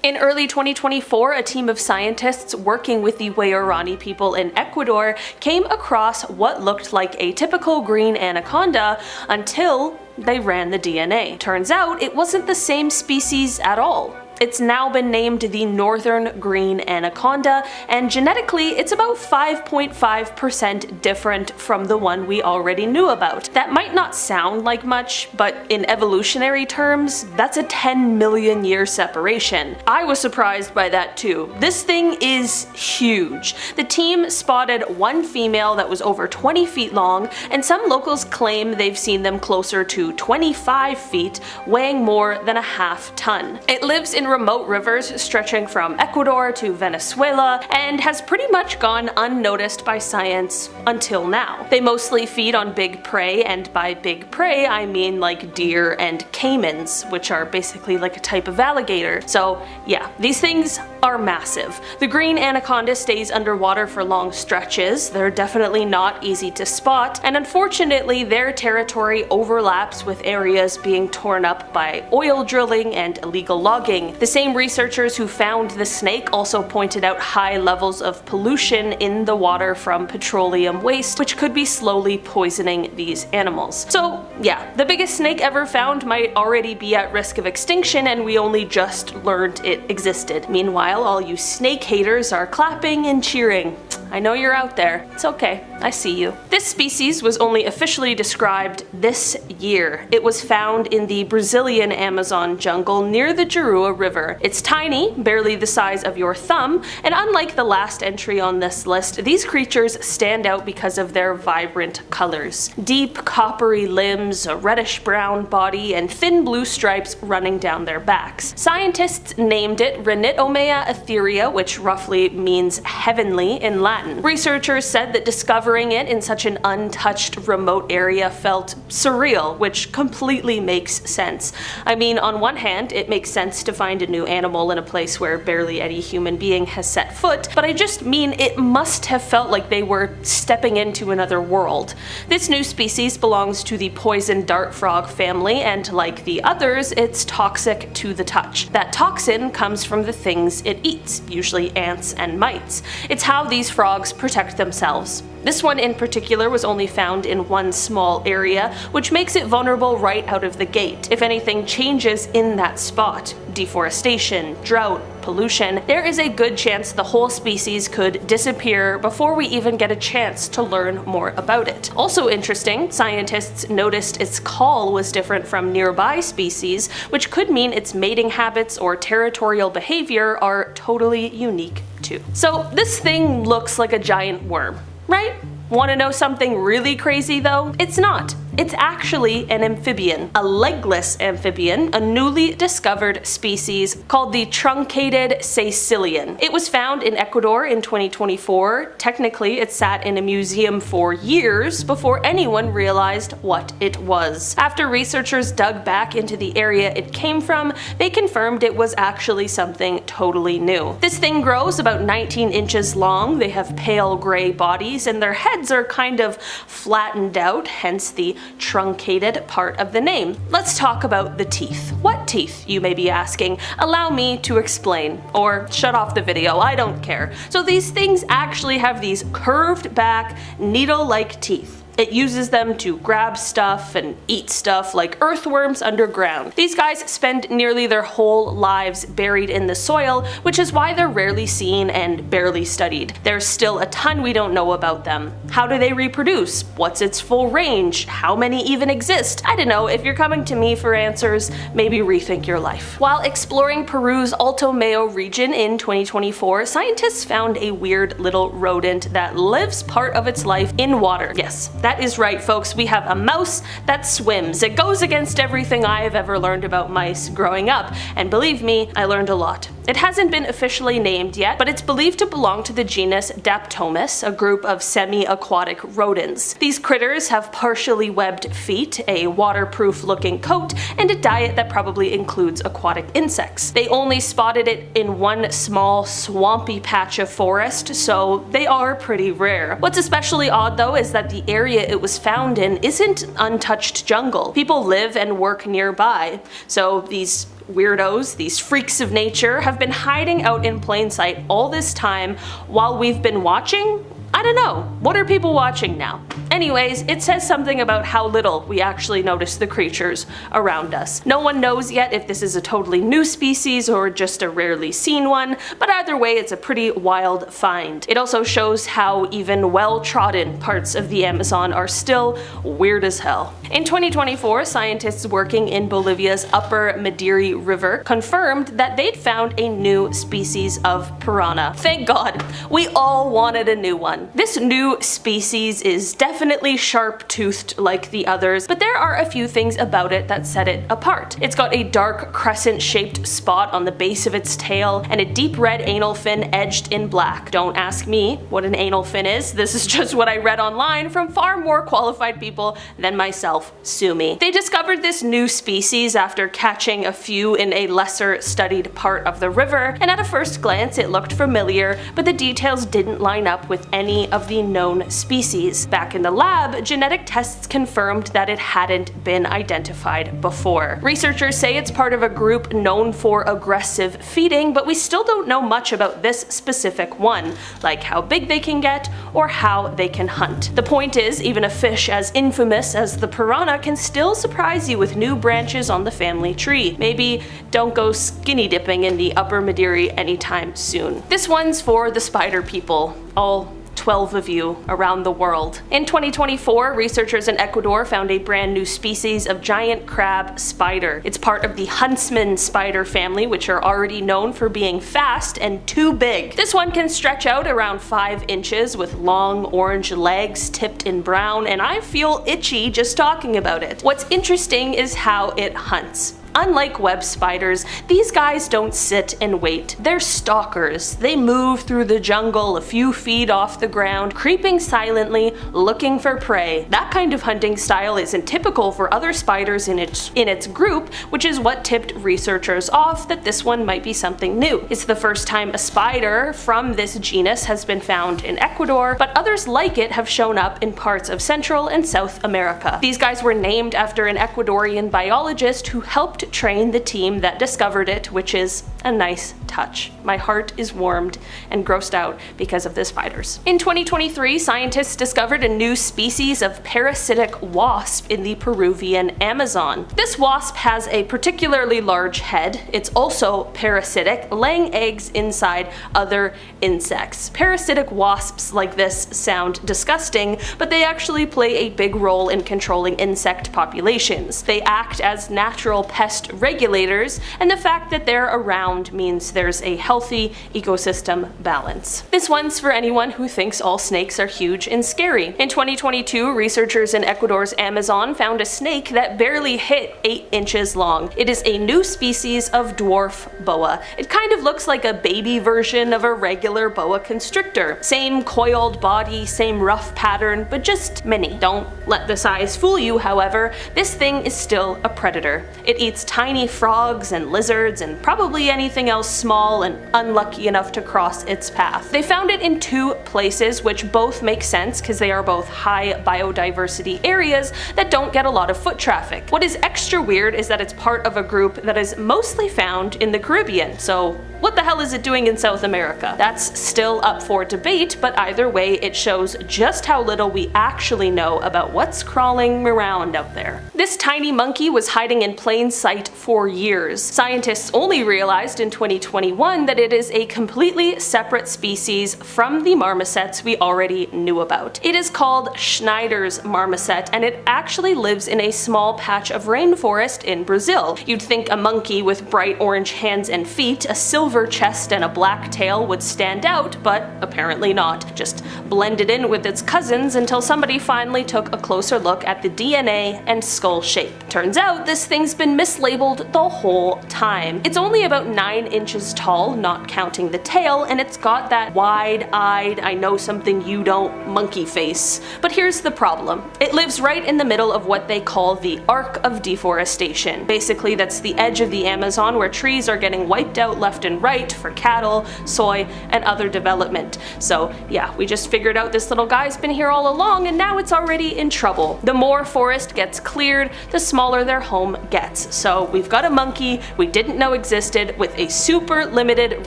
In early 2024, a team of scientists working with the Waorani people in Ecuador came across what looked like a typical green anaconda until they ran the DNA. Turns out it wasn't the same species at all. It's now been named the northern green anaconda, and genetically it's about 5.5% different from the one we already knew about. That might not sound like much, but in evolutionary terms, that's a 10 million year separation. I was surprised by that too. This thing is huge. The team spotted one female that was over 20 feet long, and some locals claim they've seen them closer to 25 feet, weighing more than a half ton. It lives in remote rivers stretching from Ecuador to Venezuela and has pretty much gone unnoticed by science until now. They mostly feed on big prey, and by big prey I mean like deer and caimans, which are basically like a type of alligator. So yeah, these things are massive. The green anaconda stays underwater for long stretches. They're definitely not easy to spot, and unfortunately their territory overlaps with areas being torn up by oil drilling and illegal logging. The same researchers who found the snake also pointed out high levels of pollution in the water from petroleum waste, which could be slowly poisoning these animals. So yeah, the biggest snake ever found might already be at risk of extinction, and we only just learned it existed. Meanwhile, all you snake haters are clapping and cheering. I know you're out there. It's okay. I see you. This species was only officially described this year. It was found in the Brazilian Amazon jungle near the Juruá River. It's tiny, barely the size of your thumb, and unlike the last entry on this list, these creatures stand out because of their vibrant colors. Deep coppery limbs, a reddish-brown body, and thin blue stripes running down their backs. Scientists named it Renitomea etherea, which roughly means heavenly in Latin. Researchers said that discovering it in such an untouched, remote area felt surreal, which completely makes sense. I mean, on one hand, it makes sense to find a new animal in a place where barely any human being has set foot, but I just mean it must have felt like they were stepping into another world. This new species belongs to the poison dart frog family, and like the others, it's toxic to the touch. That toxin comes from the things it eats, usually ants and mites. It's how these frogs protect themselves. This one in particular was only found in one small area, which makes it vulnerable right out of the gate. If anything changes in that spot, deforestation, drought, pollution, there is a good chance the whole species could disappear before we even get a chance to learn more about it. Also interesting, scientists noticed its call was different from nearby species, which could mean its mating habits or territorial behavior are totally unique too. So this thing looks like a giant worm, right? Want to know something really crazy though? It's not. It's actually an amphibian, a legless amphibian, a newly discovered species called the truncated caecilian. It was found in Ecuador in 2024. Technically, it sat in a museum for years before anyone realized what it was. After researchers dug back into the area it came from, they confirmed it was actually something totally new. This thing grows about 19 inches long, they have pale gray bodies, and their heads are kind of flattened out, hence the truncated part of the name. Let's talk about the teeth. What teeth, you may be asking? Allow me to explain, or shut off the video, I don't care. So these things actually have these curved back, needle-like teeth. It uses them to grab stuff and eat stuff like earthworms underground. These guys spend nearly their whole lives buried in the soil, which is why they're rarely seen and barely studied. There's still a ton we don't know about them. How do they reproduce? What's its full range? How many even exist? I don't know, if you're coming to me for answers, maybe rethink your life. While exploring Peru's Alto Mayo region in 2024, scientists found a weird little rodent that lives part of its life in water. Yes, that is right, folks. We have a mouse that swims. It goes against everything I have ever learned about mice growing up, and believe me, I learned a lot. It hasn't been officially named yet, but it's believed to belong to the genus Daptomus, a group of semi-aquatic rodents. These critters have partially webbed feet, a waterproof-looking coat, and a diet that probably includes aquatic insects. They only spotted it in one small, swampy patch of forest, so they are pretty rare. What's especially odd, though, is that the area it was found in isn't untouched jungle. People live and work nearby, so these weirdos, these freaks of nature, have been hiding out in plain sight all this time while we've been watching? I don't know. What are people watching now? Anyways, it says something about how little we actually notice the creatures around us. No one knows yet if this is a totally new species or just a rarely seen one, but either way it's a pretty wild find. It also shows how even well-trodden parts of the Amazon are still weird as hell. In 2024, scientists working in Bolivia's upper Madiri River confirmed that they'd found a new species of piranha. Thank God, we all wanted a new one. This new species is definitely sharp-toothed like the others, but there are a few things about it that set it apart. It's got a dark crescent-shaped spot on the base of its tail and a deep red anal fin edged in black. Don't ask me what an anal fin is. This is just what I read online from far more qualified people than myself. Sue me. They discovered this new species after catching a few in a lesser studied part of the river, and at a first glance it looked familiar, but the details didn't line up with any of the known species. Back in the lab, genetic tests confirmed that it hadn't been identified before. Researchers say it's part of a group known for aggressive feeding, but we still don't know much about this specific one, like how big they can get or how they can hunt. The point is, even a fish as infamous as the piranha can still surprise you with new branches on the family tree. Maybe don't go skinny dipping in the upper Madiri anytime soon. This one's for the spider people, all 12 of you around the world. In 2024, researchers in Ecuador found a brand new species of giant crab spider. It's part of the huntsman spider family, which are already known for being fast and too big. This one can stretch out around 5 inches with long orange legs tipped in brown, and I feel itchy just talking about it. What's interesting is how it hunts. Unlike web spiders, these guys don't sit and wait. They're stalkers. They move through the jungle a few feet off the ground, creeping silently, looking for prey. That kind of hunting style isn't typical for other spiders in its group, which is what tipped researchers off that this one might be something new. It's the first time a spider from this genus has been found in Ecuador, but others like it have shown up in parts of Central and South America. These guys were named after an Ecuadorian biologist who helped train the team that discovered it, which is a nice touch. My heart is warmed and grossed out because of the spiders. In 2023, scientists discovered a new species of parasitic wasp in the Peruvian Amazon. This wasp has a particularly large head. It's also parasitic, laying eggs inside other insects. Parasitic wasps like this sound disgusting, but they actually play a big role in controlling insect populations. They act as natural pest regulators, and the fact that they're around means there's a healthy ecosystem balance. This one's for anyone who thinks all snakes are huge and scary. In 2022, researchers in Ecuador's Amazon found a snake that barely hit 8 inches long. It is a new species of dwarf boa. It kind of looks like a baby version of a regular boa constrictor. Same coiled body, same rough pattern, but just mini. Don't let the size fool you, however. This thing is still a predator. It eats tiny frogs and lizards and probably anything else small and unlucky enough to cross its path. They found it in 2 places, which both make sense because they are both high biodiversity areas that don't get a lot of foot traffic. What is extra weird is that it's part of a group that is mostly found in the Caribbean, so what the hell is it doing in South America? That's still up for debate, but either way it shows just how little we actually know about what's crawling around out there. This tiny monkey was hiding in plain sight for years. Scientists only realized in 2021 that it is a completely separate species from the marmosets we already knew about. It is called Schneider's marmoset, and it actually lives in a small patch of rainforest in Brazil. You'd think a monkey with bright orange hands and feet, a silver chest and a black tail would stand out, but apparently not. Just blended in with its cousins until somebody finally took a closer look at the DNA and skull shape. Turns out this thing's been mislabeled the whole time. It's only about 9 inches tall, not counting the tail, and it's got that wide-eyed, I know something you don't monkey face. But here's the problem. It lives right in the middle of what they call the arc of deforestation. Basically, that's the edge of the Amazon where trees are getting wiped out left and right for cattle, soy, and other development. So yeah, we just figured out this little guy's been here all along and now it's already in trouble. The more forest gets cleared, the smaller their home gets. So we've got a monkey we didn't know existed with a super limited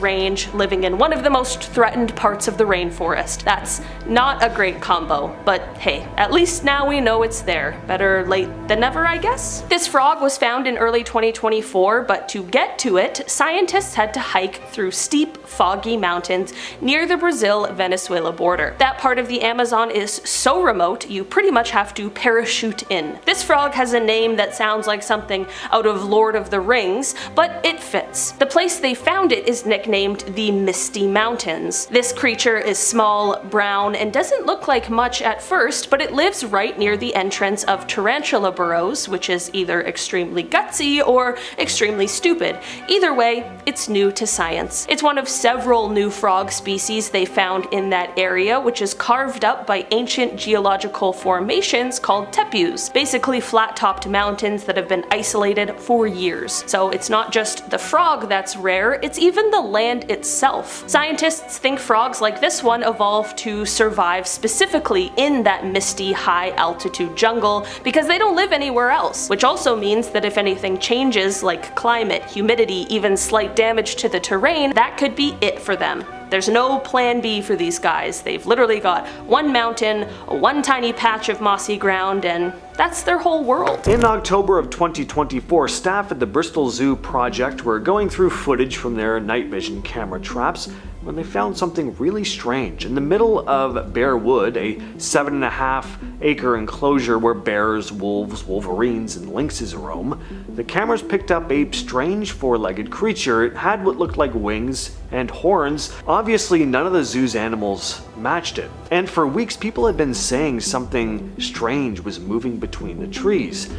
range living in one of the most threatened parts of the rainforest. That's not a great combo, but hey, at least now we know it's there. Better late than never, I guess? This frog was found in early 2024, but to get to it, scientists had to hike through steep, foggy mountains near the Brazil-Venezuela border. That part of the Amazon is so remote, you pretty much have to parachute in. This frog has a name that sounds like something out of Lord of the Rings, but it fits. The place they found it is nicknamed the Misty Mountains. This creature is small, brown, and doesn't look like much at first, but it lives right near the entrance of tarantula burrows, which is either extremely gutsy or extremely stupid. Either way, it's new to science. It's one of several new frog species they found in that area, which is carved up by ancient geological formations called tepus, basically flat-topped mountains that have been isolated for years. So it's not just the frog that's rare, it's even the land itself. Scientists think frogs like this one evolved to survive specifically in that misty, high-altitude jungle because they don't live anywhere else, which also means that if anything changes, like climate, humidity, even slight damage to the terrain, that could be it for them. There's no plan B for these guys. They've literally got one mountain, one tiny patch of mossy ground, and that's their whole world. In October of 2024, staff at the Bristol Zoo project were going through footage from their night vision camera traps when they found something really strange. In the middle of Bear Wood, a 7.5-acre enclosure where bears, wolves, wolverines, and lynxes roam, the cameras picked up a strange four-legged creature. It had what looked like wings and horns. Obviously, none of the zoo's animals matched it. And for weeks, people had been saying something strange was moving between the trees.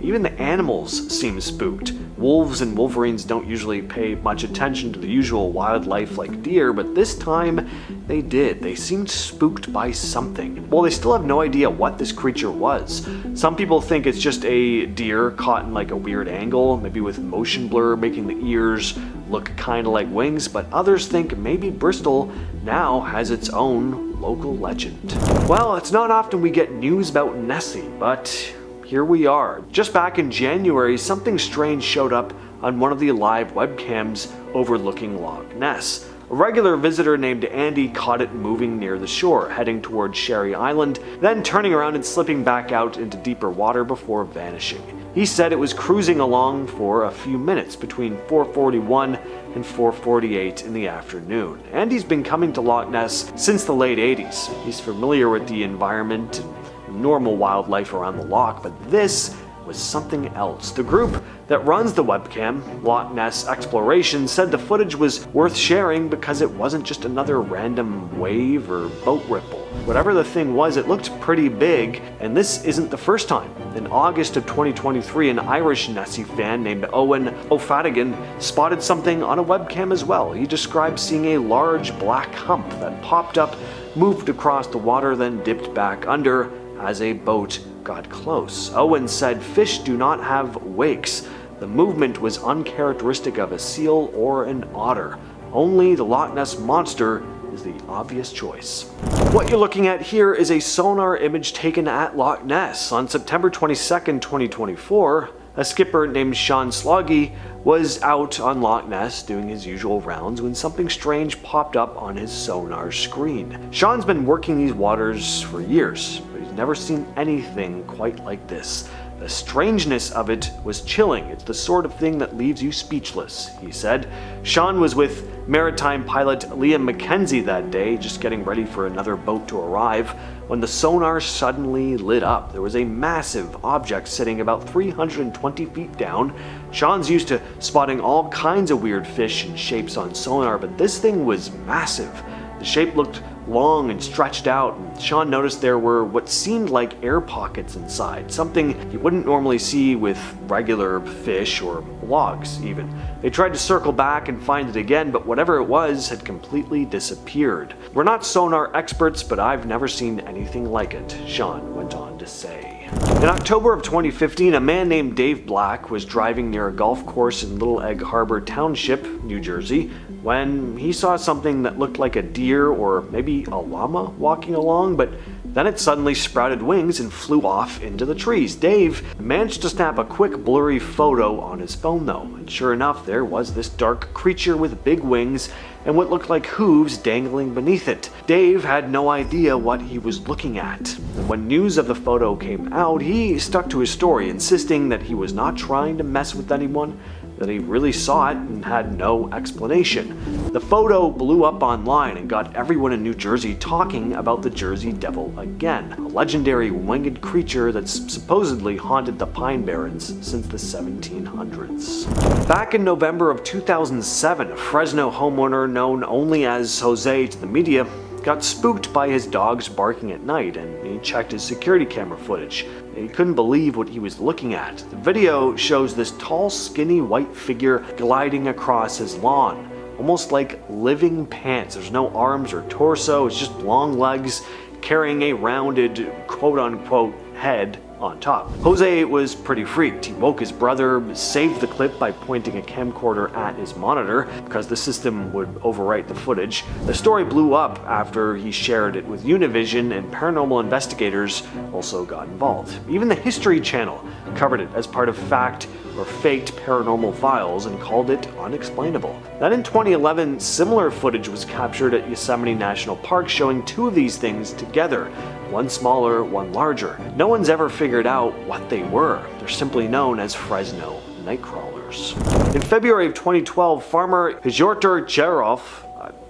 Even the animals seemed spooked. Wolves and wolverines don't usually pay much attention to the usual wildlife like deer, but this time they did. They seemed spooked by something. Well, they still have no idea what this creature was. Some people think it's just a deer caught in like a weird angle, maybe with motion blur making the ears look kind of like wings, but others think maybe Bristol now has its own local legend. Well, it's not often we get news about Nessie, but here we are. Just back in January, something strange showed up on one of the live webcams overlooking Loch Ness. A regular visitor named Andy caught it moving near the shore, heading towards Sherry Island, then turning around and slipping back out into deeper water before vanishing. He said it was cruising along for a few minutes between 4:41 and 4:48 in the afternoon. Andy's been coming to Loch Ness since the late 80s. He's familiar with the environment and normal wildlife around the loch, but this was something else. The group that runs the webcam, Loch Ness Exploration, said the footage was worth sharing because it wasn't just another random wave or boat ripple. Whatever the thing was, it looked pretty big, and this isn't the first time. In August of 2023, an Irish Nessie fan named Owen O'Fadigan spotted something on a webcam as well. He described seeing a large black hump that popped up, moved across the water, then dipped back under as a boat got close. Owen said fish do not have wakes. The movement was uncharacteristic of a seal or an otter. Only the Loch Ness Monster is the obvious choice. What you're looking at here is a sonar image taken at Loch Ness. On September 22nd, 2024, a skipper named Sean Sloggy was out on Loch Ness doing his usual rounds when something strange popped up on his sonar screen. Sean's been working these waters for years, but he's never seen anything quite like this. The strangeness of it was chilling. It's the sort of thing that leaves you speechless, he said. Sean was with maritime pilot Liam Mackenzie that day, just getting ready for another boat to arrive, when the sonar suddenly lit up. There was a massive object sitting about 320 feet down. Sean's used to spotting all kinds of weird fish and shapes on sonar, but this thing was massive. The shape looked long and stretched out, and Sean noticed there were what seemed like air pockets inside, something you wouldn't normally see with regular fish or logs even. They tried to circle back and find it again, but whatever it was had completely disappeared. We're not sonar experts, but I've never seen anything like it, Sean went on to say. In October of 2015, a man named Dave Black was driving near a golf course in Little Egg Harbor Township, New Jersey, when he saw something that looked like a deer or maybe a llama walking along, but then it suddenly sprouted wings and flew off into the trees. Dave managed to snap a quick blurry photo on his phone though, and sure enough, there was this dark creature with big wings and what looked like hooves dangling beneath it. Dave had no idea what he was looking at. And when news of the photo came out, he stuck to his story, insisting that he was not trying to mess with anyone, that he really saw it and had no explanation. The photo blew up online and got everyone in New Jersey talking about the Jersey Devil again, a legendary winged creature that's supposedly haunted the Pine Barrens since the 1700s. Back in November of 2007, a Fresno homeowner known only as Jose to the media got spooked by his dogs barking at night, and he checked his security camera footage. He couldn't believe what he was looking at. The video shows this tall, skinny white figure gliding across his lawn, almost like living pants. There's no arms or torso, it's just long legs carrying a rounded quote-unquote head on top. Jose was pretty freaked. He woke his brother, saved the clip by pointing a camcorder at his monitor because the system would overwrite the footage. The story blew up after he shared it with Univision, and paranormal investigators also got involved. Even the History Channel covered it as part of fact or faked paranormal files and called it unexplainable. Then in 2011, similar footage was captured at Yosemite National Park showing two of these things together, one smaller, one larger. No one's ever figured out what they were. They're simply known as Fresno Nightcrawlers. In February of 2012, farmer Hjortur Jerov,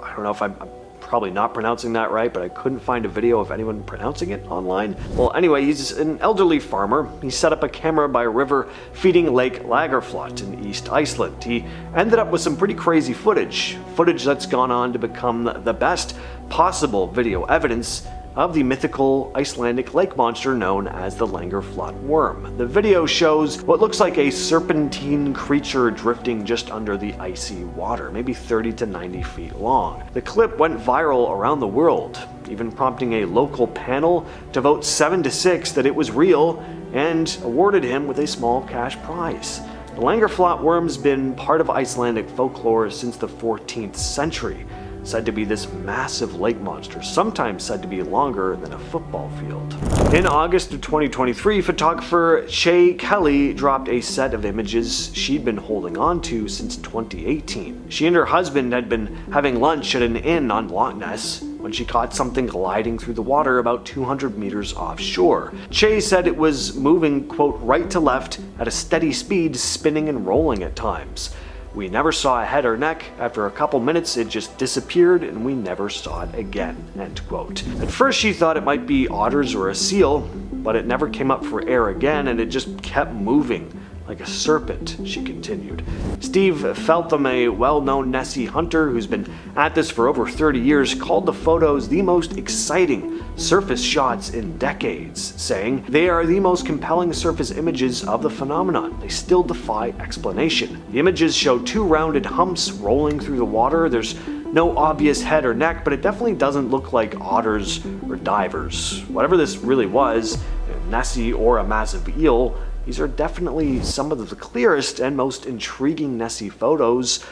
I don't know if I'm probably not pronouncing that right, but I couldn't find a video of anyone pronouncing it online. Well, anyway, he's an elderly farmer. He set up a camera by a river feeding Lake Lagerflot in East Iceland. He ended up with some pretty crazy footage that's gone on to become the best possible video evidence of the mythical Icelandic lake monster known as the Lagerflot worm. The video shows what looks like a serpentine creature drifting just under the icy water, maybe 30 to 90 feet long. The clip went viral around the world, even prompting a local panel to vote 7-6 that it was real and awarded him with a small cash prize. The Lagerflot worm's been part of Icelandic folklore since the 14th century. Said to be this massive lake monster, sometimes said to be longer than a football field. In August of 2023, photographer Shay Kelly dropped a set of images she'd been holding on to since 2018. She and her husband had been having lunch at an inn on Loch Ness when she caught something gliding through the water about 200 meters offshore. Shay said it was moving, quote, right to left at a steady speed, spinning and rolling at times. We never saw a head or neck. After a couple minutes, it just disappeared and we never saw it again, end quote. At first she thought it might be otters or a seal, but it never came up for air again and it just kept moving like a serpent, she continued. Steve Feltham, a well-known Nessie hunter who's been at this for over 30 years, called the photos the most exciting surface shots in decades, saying they are the most compelling surface images of the phenomenon. They still defy explanation. The images show two rounded humps rolling through the water. There's no obvious head or neck, but it definitely doesn't look like otters or divers. Whatever this really was, a Nessie or a massive eel, these are definitely some of the clearest and most intriguing Nessie photos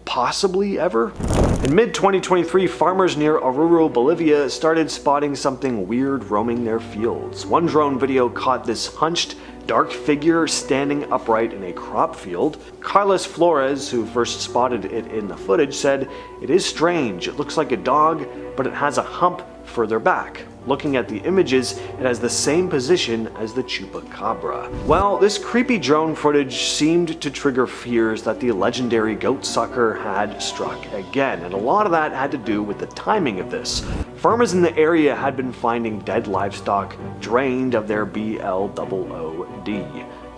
possibly ever. In mid-2023, farmers near Oruro, Bolivia started spotting something weird roaming their fields. One drone video caught this hunched, dark figure standing upright in a crop field. Carlos Flores, who first spotted it in the footage, said, "It is strange. It looks like a dog, but it has a hump further back. Looking at the images, it has the same position as the chupacabra." Well, this creepy drone footage seemed to trigger fears that the legendary goat sucker had struck again, and a lot of that had to do with the timing of this. Farmers in the area had been finding dead livestock drained of their BLOOD.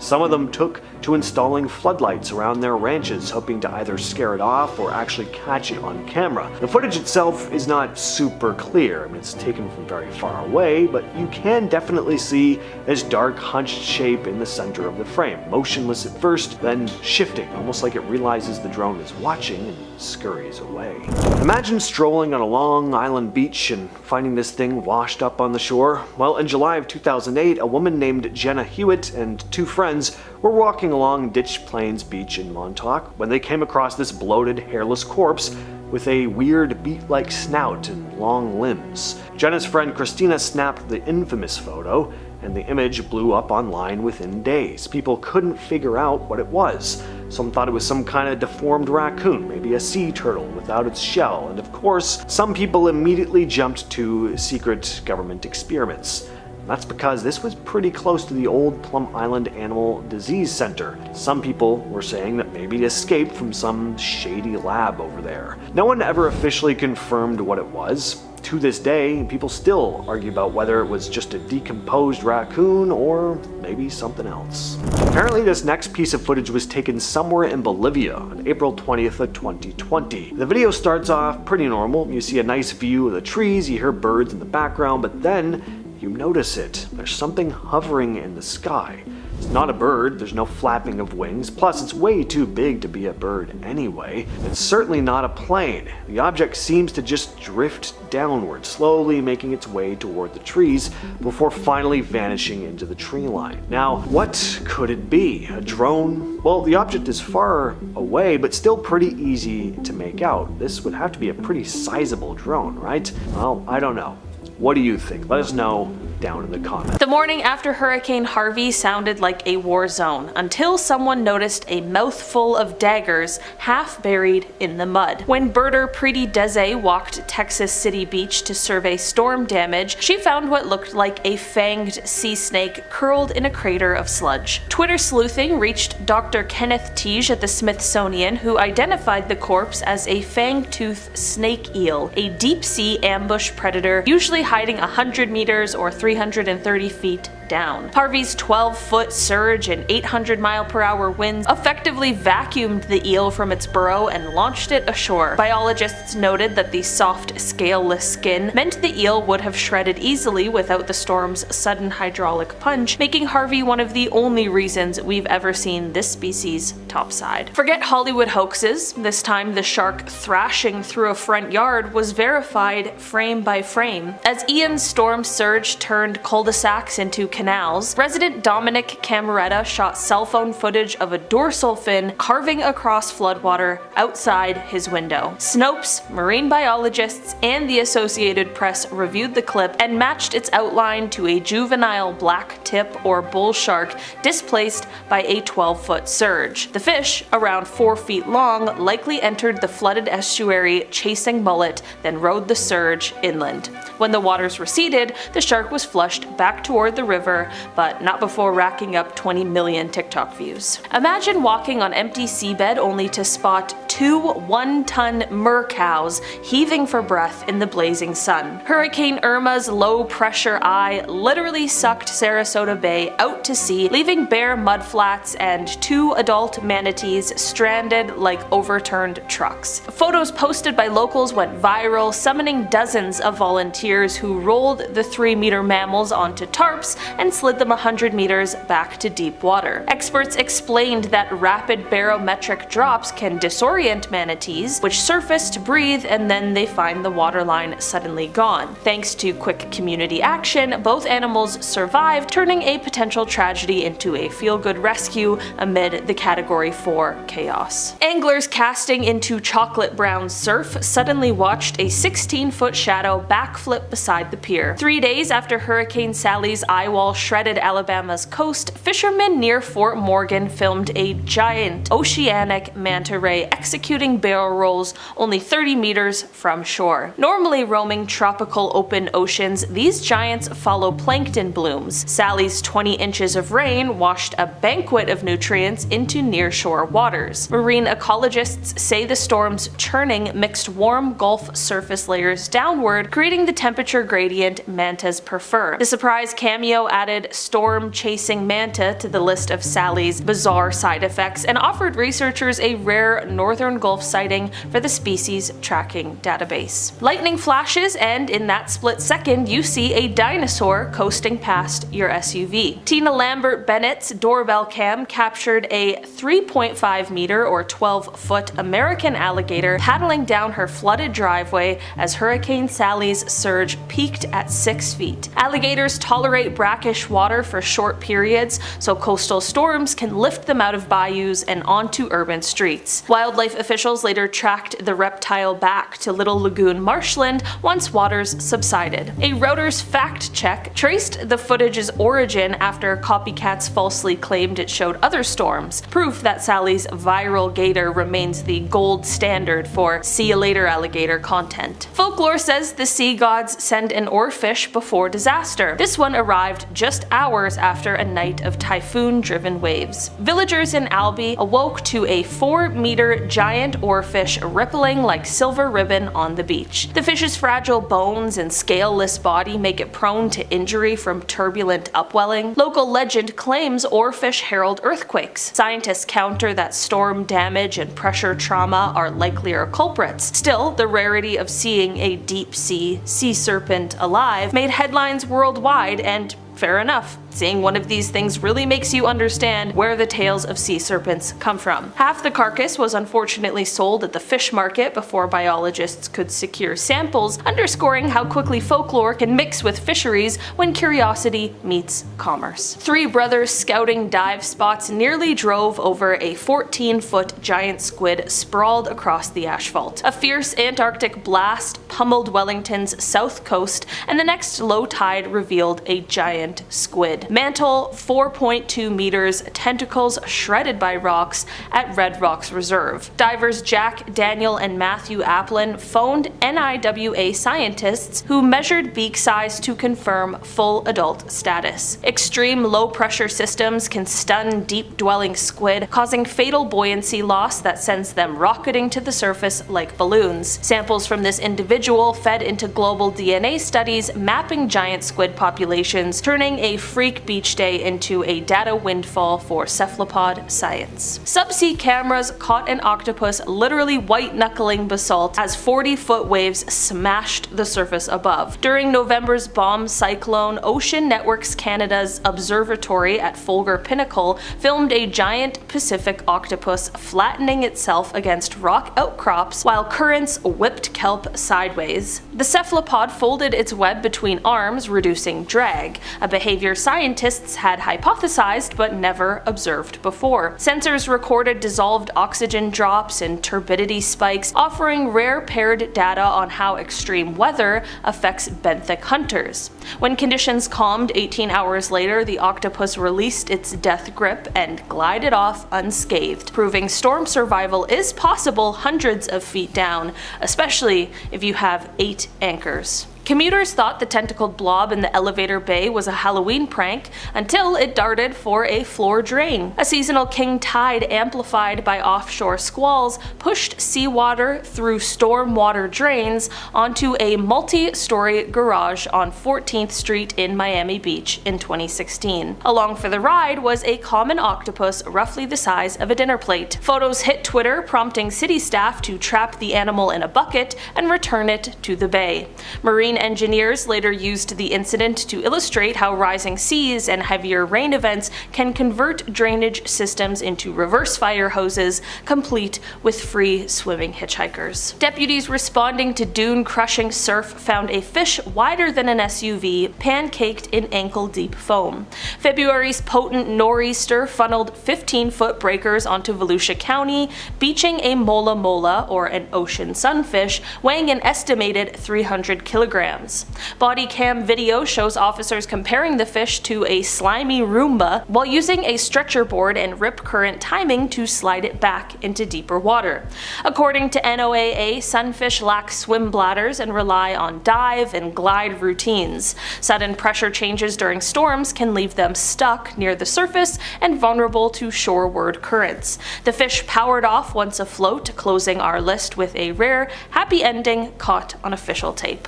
Some of them took to installing floodlights around their ranches, hoping to either scare it off or actually catch it on camera. The footage itself is not super clear. I mean, it's taken from very far away, but you can definitely see this dark, hunched shape in the center of the frame, motionless at first, then shifting, almost like it realizes the drone is watching and scurries away. Imagine strolling on a Long Island beach and finding this thing washed up on the shore. Well, in July of 2008, a woman named Jenna Hewitt and two friends were walking along Ditch Plains Beach in Montauk when they came across this bloated, hairless corpse with a weird beak-like snout and long limbs. Jenna's friend Christina snapped the infamous photo, and the image blew up online within days. People couldn't figure out what it was. Some thought it was some kind of deformed raccoon, maybe a sea turtle without its shell, and of course, some people immediately jumped to secret government experiments. That's because this was pretty close to the old Plum Island Animal Disease Center. Some people were saying that maybe it escaped from some shady lab over there. No one ever officially confirmed what it was. To this day, people still argue about whether it was just a decomposed raccoon or maybe something else. Apparently, this next piece of footage was taken somewhere in Bolivia on April 20th of 2020. The video starts off pretty normal. You see a nice view of the trees, you hear birds in the background, but then you notice it. There's something hovering in the sky. It's not a bird, there's no flapping of wings, plus it's way too big to be a bird anyway. It's certainly not a plane. The object seems to just drift downward, slowly making its way toward the trees before finally vanishing into the tree line. Now, what could it be? A drone? Well, the object is far away, but still pretty easy to make out. This would have to be a pretty sizable drone, right? Well, I don't know. What do you think? Let us know down in the comments. The morning after Hurricane Harvey sounded like a war zone until someone noticed a mouthful of daggers half buried in the mud. When birder Preeti Deze walked Texas City Beach to survey storm damage, she found what looked like a fanged sea snake curled in a crater of sludge. Twitter sleuthing reached Dr. Kenneth Teege at the Smithsonian, who identified the corpse as a fang-toothed snake eel, a deep-sea ambush predator usually hiding 100 meters or 330 feet down. Harvey's 12-foot surge and 800-mile-per-hour winds effectively vacuumed the eel from its burrow and launched it ashore. Biologists noted that the soft, scaleless skin meant the eel would have shredded easily without the storm's sudden hydraulic punch, making Harvey one of the only reasons we've ever seen this species topside. Forget Hollywood hoaxes. This time the shark thrashing through a front yard was verified frame by frame. As Ian's storm surge turned cul-de-sacs into canals, resident Dominic Cameretta shot cell phone footage of a dorsal fin carving across floodwater outside his window. Snopes, marine biologists, and the Associated Press reviewed the clip and matched its outline to a juvenile black tip or bull shark displaced by a 12-foot surge. The fish, around 4 feet long, likely entered the flooded estuary chasing mullet, then rode the surge inland. When the waters receded, the shark was flushed back toward the river, but not before racking up 20 million TikTok views. Imagine walking on empty seabed only to spot two 1-ton mercows heaving for breath in the blazing sun. Hurricane Irma's low-pressure eye literally sucked Sarasota Bay out to sea, leaving bare mudflats and 2 adult manatees stranded like overturned trucks. Photos posted by locals went viral, summoning dozens of volunteers who rolled the 3-meter mammals onto tarps and slid them 100 meters back to deep water. Experts explained that rapid barometric drops can disorient manatees, which surface to breathe and then they find the waterline suddenly gone. Thanks to quick community action, both animals survived, turning a potential tragedy into a feel-good rescue amid the Category 4 chaos. Anglers casting into chocolate brown surf suddenly watched a 16-foot shadow backflip beside the pier. 3 days after Hurricane Sally's eye wall shredded Alabama's coast, fishermen near Fort Morgan filmed a giant oceanic manta ray executing barrel rolls only 30 meters from shore. Normally roaming tropical open oceans, these giants follow plankton blooms. Sally's 20 inches of rain washed a banquet of nutrients into nearshore waters. Marine ecologists say the storm's churning mixed warm Gulf surface layers downward, creating the temperature gradient mantas prefer. The surprise cameo added storm-chasing manta to the list of Sally's bizarre side effects and offered researchers a rare northern Gulf sighting for the species tracking database. Lightning flashes, and in that split second you see a dinosaur coasting past your SUV. Tina Lambert Bennett's doorbell cam captured a 3.5 meter or 12-foot American alligator paddling down her flooded driveway as Hurricane Sally's surge peaked at 6 feet. Alligators tolerate brackish water for short periods, so coastal storms can lift them out of bayous and onto urban streets. Wildlife officials later tracked the reptile back to Little Lagoon marshland once waters subsided. A Reuters fact check traced the footage's origin after copycats falsely claimed it showed other storms, proof that Sally's viral gator remains the gold standard for see you later alligator content. Folklore says the sea gods send an oarfish before disaster. This one arrived just hours after a night of typhoon-driven waves. Villagers in Albi awoke to a 4-meter giant oarfish rippling like silver ribbon on the beach. The fish's fragile bones and scaleless body make it prone to injury from turbulent upwelling. Local legend claims oarfish herald earthquakes. Scientists counter that storm damage and pressure trauma are likelier culprits. Still, the rarity of seeing a deep-sea sea serpent alive made headlines worldwide, and fair enough. Seeing one of these things really makes you understand where the tales of sea serpents come from. Half the carcass was unfortunately sold at the fish market before biologists could secure samples, underscoring how quickly folklore can mix with fisheries when curiosity meets commerce. Three brothers scouting dive spots nearly drove over a 14-foot giant squid sprawled across the asphalt. A fierce Antarctic blast pummeled Wellington's south coast, and the next low tide revealed a giant squid. Mantle 4.2 meters, tentacles shredded by rocks at Red Rocks Reserve. Divers Jack, Daniel, and Matthew Applin phoned NIWA scientists who measured beak size to confirm full adult status. Extreme low pressure systems can stun deep dwelling squid, causing fatal buoyancy loss that sends them rocketing to the surface like balloons. Samples from this individual fed into global DNA studies mapping giant squid populations, turning a freak beach day into a data windfall for cephalopod science. Subsea cameras caught an octopus literally white-knuckling basalt as 40-foot waves smashed the surface above. During November's bomb cyclone, Ocean Networks Canada's observatory at Folger Pinnacle filmed a giant Pacific octopus flattening itself against rock outcrops while currents whipped kelp sideways. The cephalopod folded its web between arms, reducing drag, a behavior scientists had hypothesized but never observed before. Sensors recorded dissolved oxygen drops and turbidity spikes, offering rare paired data on how extreme weather affects benthic hunters. When conditions calmed 18 hours later, the octopus released its death grip and glided off unscathed, proving storm survival is possible hundreds of feet down, especially if you have 8 anchors. Commuters thought the tentacled blob in the elevator bay was a Halloween prank until it darted for a floor drain. A seasonal king tide amplified by offshore squalls pushed seawater through storm water drains onto a multi-story garage on 14th Street in Miami Beach in 2016. Along for the ride was a common octopus roughly the size of a dinner plate. Photos hit Twitter, prompting city staff to trap the animal in a bucket and return it to the bay. Marine engineers later used the incident to illustrate how rising seas and heavier rain events can convert drainage systems into reverse fire hoses, complete with free swimming hitchhikers. Deputies responding to dune-crushing surf found a fish wider than an SUV pancaked in ankle-deep foam. February's potent nor'easter funneled 15-foot breakers onto Volusia County, beaching a mola mola, or an ocean sunfish, weighing an estimated 300 kilograms kilograms. Body cam video shows officers comparing the fish to a slimy Roomba while using a stretcher board and rip current timing to slide it back into deeper water. According to NOAA, sunfish lack swim bladders and rely on dive and glide routines. Sudden pressure changes during storms can leave them stuck near the surface and vulnerable to shoreward currents. The fish powered off once afloat, closing our list with a rare, happy ending caught on official tape.